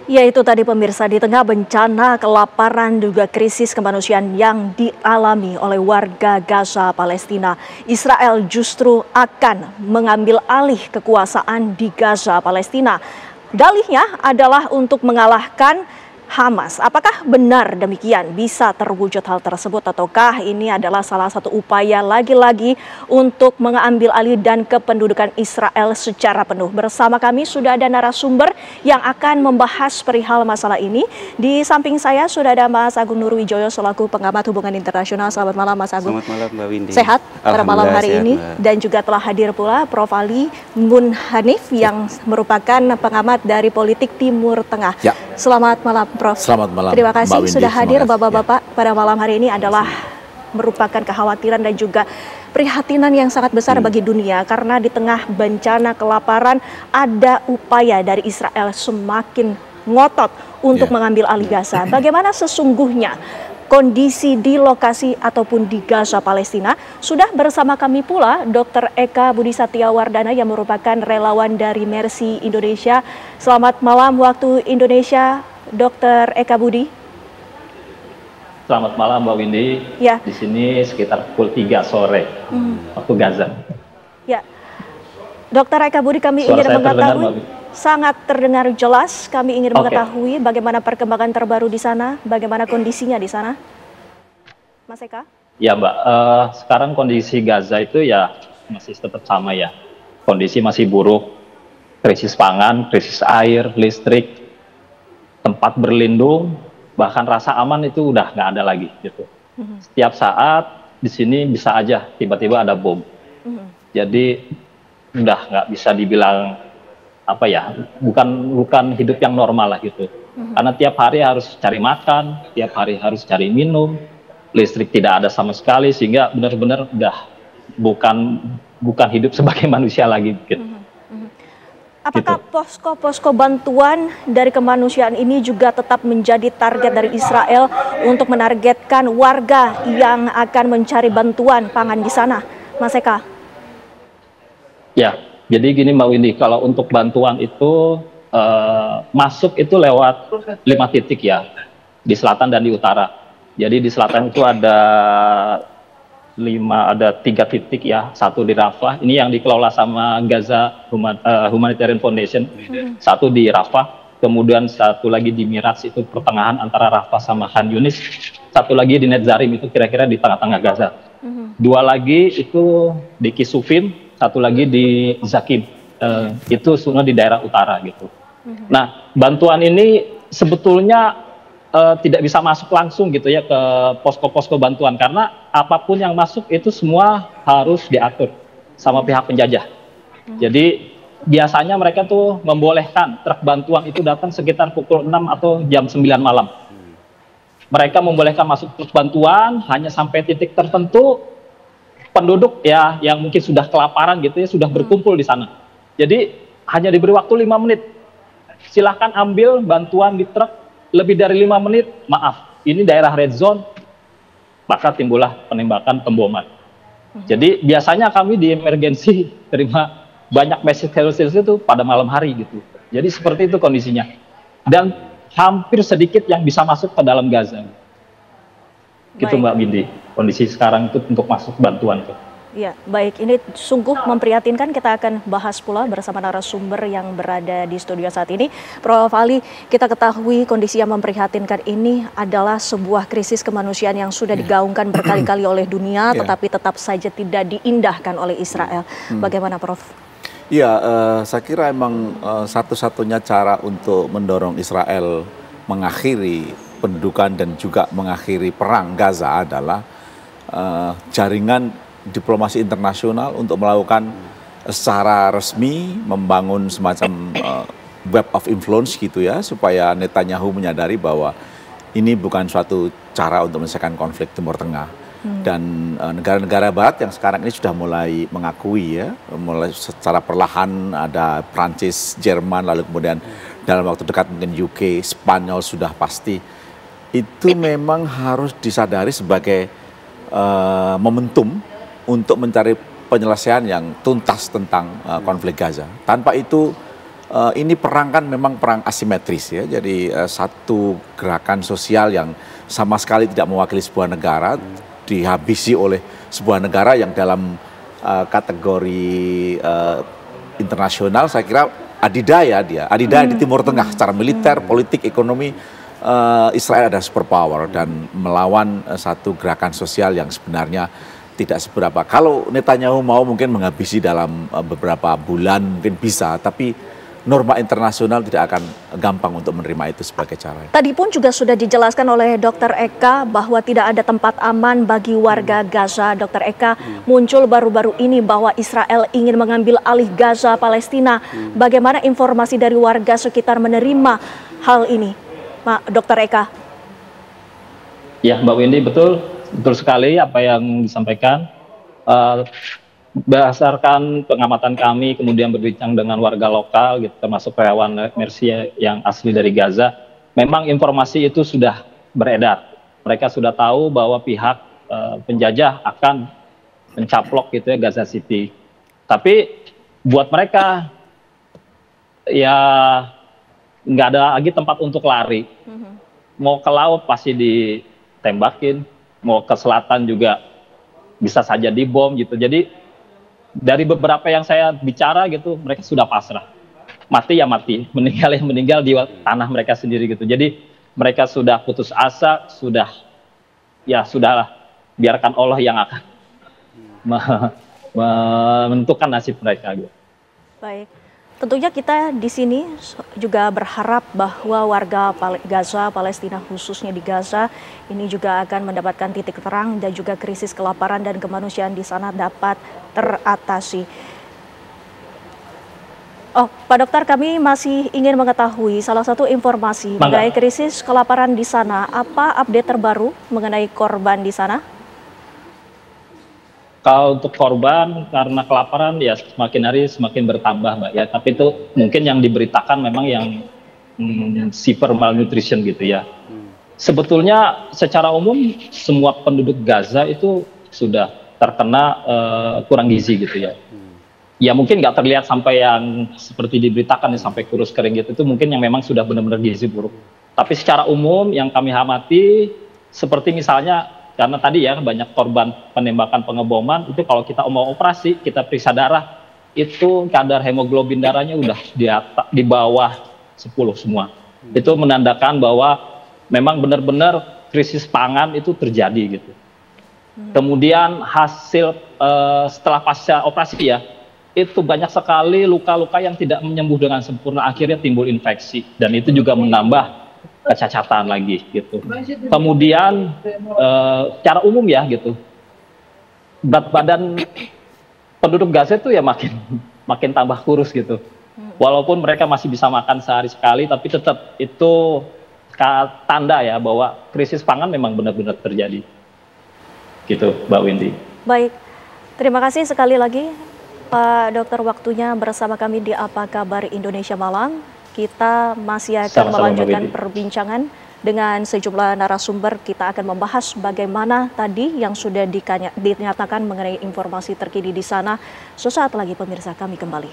Ya itu tadi pemirsa, di tengah bencana kelaparan juga krisis kemanusiaan yang dialami oleh warga Gaza Palestina, Israel justru akan mengambil alih kekuasaan di Gaza Palestina. Dalihnya adalah untuk mengalahkan Hamas. Apakah benar demikian? Bisa terwujud hal tersebut ataukah ini adalah salah satu upaya lagi-lagi untuk mengambil alih dan kependudukan Israel secara penuh? Bersama kami sudah ada narasumber yang akan membahas perihal masalah ini. Di samping saya sudah ada Mas Agung Nurwijoyo selaku pengamat hubungan internasional. Selamat malam Mas Agung. Selamat malam Mbak Windy. Sehat pada malam hari sehat, ini. Mbak. Dan juga telah hadir pula Prof. Ali Munhanif yang merupakan pengamat dari politik Timur Tengah. Ya. Selamat malam Prof. Selamat malam. Terima kasih Mbak Windy, sudah hadir Bapak-bapak ya. pada malam hari ini adalah merupakan kekhawatiran dan juga prihatinan yang sangat besar bagi dunia karena di tengah bencana kelaparan ada upaya dari Israel semakin ngotot untuk mengambil alih Gaza. Bagaimana sesungguhnya kondisi di lokasi ataupun di Gaza Palestina? Sudah bersama kami pula Dr. Eka Budi Satyawardana yang merupakan relawan dari Mercy Indonesia. Selamat malam waktu Indonesia, Dr. Eka Budi. Selamat malam Mbak Windy. Ya. Di sini sekitar pukul 3 sore waktu Gaza. Ya, Dr. Eka Budi, kami Suara ingin saya terdengar, mengetahui, Mbak Windy? sangat terdengar jelas. Kami ingin Oke. mengetahui bagaimana perkembangan terbaru di sana, bagaimana kondisinya di sana, Mas Eka. Ya Mbak, sekarang kondisi Gaza itu ya masih tetap sama ya. Kondisi masih buruk, krisis pangan, krisis air, listrik, tempat berlindung, bahkan rasa aman itu udah nggak ada lagi gitu. Setiap saat di sini bisa aja tiba-tiba ada bom. Jadi udah nggak bisa dibilang apa ya, bukan hidup yang normal lah gitu. Karena tiap hari harus cari makan, tiap hari harus cari minum, listrik tidak ada sama sekali sehingga benar-benar udah bukan hidup sebagai manusia lagi gitu. Apakah posko-posko bantuan dari kemanusiaan ini juga tetap menjadi target dari Israel untuk menargetkan warga yang akan mencari bantuan pangan di sana, Mas Eka? Ya, jadi gini Mbak Windy, kalau untuk bantuan itu masuk itu lewat 5 titik ya, di selatan dan di utara. Jadi di selatan itu ada 3 titik ya, satu di Rafah, ini yang dikelola sama Gaza Humanitarian Foundation, satu di Rafah, kemudian satu lagi di Miraz itu pertengahan antara Rafah sama Khan Yunis, satu lagi di Netzarim itu kira-kira di tengah-tengah Gaza, 2 lagi itu di Kisufim, satu lagi di Zakim, itu semua di daerah utara gitu. Nah, bantuan ini sebetulnya tidak bisa masuk langsung gitu ya ke posko-posko bantuan karena apapun yang masuk itu semua harus diatur sama pihak penjajah. Jadi biasanya mereka tuh membolehkan truk bantuan itu datang sekitar pukul 6 atau jam 9 malam. Mereka membolehkan masuk truk bantuan hanya sampai titik tertentu, penduduk ya yang mungkin sudah kelaparan gitu ya sudah berkumpul di sana. Jadi hanya diberi waktu 5 menit. Silahkan ambil bantuan di truk. Lebih dari 5 menit, maaf, ini daerah red zone, maka timbullah penembakan pemboman. Jadi biasanya kami di emergensi terima banyak message itu pada malam hari gitu. Jadi seperti itu kondisinya. Dan hampir sedikit yang bisa masuk ke dalam Gaza. Gitu Mbak Windy, kondisi sekarang itu untuk masuk bantuan tuh. Ya, baik. Ini sungguh memprihatinkan. Kita akan bahas pula bersama narasumber yang berada di studio saat ini. Prof. Ali, kita ketahui kondisi yang memprihatinkan ini adalah sebuah krisis kemanusiaan yang sudah digaungkan berkali-kali oleh dunia, tetapi tetap saja tidak diindahkan oleh Israel. Bagaimana, Prof? Iya, saya kira emang satu-satunya cara untuk mendorong Israel mengakhiri pendudukan dan juga mengakhiri perang Gaza adalah jaringan diplomasi internasional untuk melakukan secara resmi membangun semacam web of influence gitu ya, supaya Netanyahu menyadari bahwa ini bukan suatu cara untuk menyelesaikan konflik Timur Tengah. Dan negara-negara Barat yang sekarang ini sudah mulai mengakui ya, mulai secara perlahan, ada Prancis, Jerman, lalu kemudian dalam waktu dekat mungkin UK, Spanyol sudah pasti. Itu memang harus disadari sebagai momentum untuk mencari penyelesaian yang tuntas tentang konflik Gaza. Tanpa itu ini perang kan memang perang asimetris ya. Jadi satu gerakan sosial yang sama sekali tidak mewakili sebuah negara dihabisi oleh sebuah negara yang dalam kategori internasional saya kira adidaya di Timur Tengah secara militer, politik, ekonomi. Israel ada superpower dan melawan satu gerakan sosial yang sebenarnya tidak seberapa. Kalau Netanyahu mau mungkin menghabisi dalam beberapa bulan mungkin bisa, tapi norma internasional tidak akan gampang untuk menerima itu sebagai cara. Tadi pun juga sudah dijelaskan oleh Dr. Eka bahwa tidak ada tempat aman bagi warga Gaza. Dr. Eka, muncul baru-baru ini bahwa Israel ingin mengambil alih Gaza Palestina. Bagaimana informasi dari warga sekitar menerima hal ini, Dr. Eka? Ya, Mbak Windy, betul sekali apa yang disampaikan. Berdasarkan pengamatan kami, kemudian berbincang dengan warga lokal, gitu, termasuk karyawan Mercy yang asli dari Gaza, memang informasi itu sudah beredar. Mereka sudah tahu bahwa pihak penjajah akan mencaplok gitu ya Gaza City. Tapi buat mereka ya nggak ada lagi tempat untuk lari. Mau ke laut pasti ditembakin, mau ke selatan juga bisa saja dibom gitu. Jadi dari beberapa yang saya bicara gitu, mereka sudah pasrah. Mati ya mati, meninggal ya meninggal di tanah mereka sendiri gitu. Jadi mereka sudah putus asa, sudahlah, biarkan Allah yang akan menentukan nasib mereka gitu. Baik. Tentunya kita di sini juga berharap bahwa warga Gaza, Palestina khususnya di Gaza, ini juga akan mendapatkan titik terang dan juga krisis kelaparan dan kemanusiaan di sana dapat teratasi. Oh, Pak Dokter, kami masih ingin mengetahui salah satu informasi mengenai krisis kelaparan di sana. Apa update terbaru mengenai korban di sana? Kalau untuk korban karena kelaparan ya semakin hari semakin bertambah, Mbak ya. Tapi itu mungkin yang diberitakan memang yang severe malnutrition gitu ya. Sebetulnya secara umum semua penduduk Gaza itu sudah terkena kurang gizi gitu ya. Ya mungkin nggak terlihat sampai yang seperti diberitakan ya, sampai kurus kering gitu. Itu mungkin yang memang sudah benar-benar gizi buruk. Tapi secara umum yang kami amati seperti misalnya karena tadi ya banyak korban penembakan pengeboman itu kalau kita mau operasi kita periksa darah itu kadar hemoglobin darahnya udah di bawah 10 semua. Itu menandakan bahwa memang benar-benar krisis pangan itu terjadi gitu. Kemudian hasil setelah pasca operasi ya itu banyak sekali luka-luka yang tidak menyembuh dengan sempurna, akhirnya timbul infeksi dan itu juga menambah kecacatan lagi gitu. Kemudian secara umum ya gitu, berat badan penduduk Gaza itu ya makin tambah kurus gitu. Walaupun mereka masih bisa makan sehari sekali, tapi tetap itu tanda ya bahwa krisis pangan memang benar-benar terjadi. Gitu, Mbak Windy. Baik, terima kasih sekali lagi Pak Dokter waktunya bersama kami di Apa Kabar Indonesia Malam. Kita masih akan melanjutkan perbincangan dengan sejumlah narasumber. Kita akan membahas bagaimana tadi yang sudah dinyatakan mengenai informasi terkini di sana. Sesaat lagi pemirsa, kami kembali.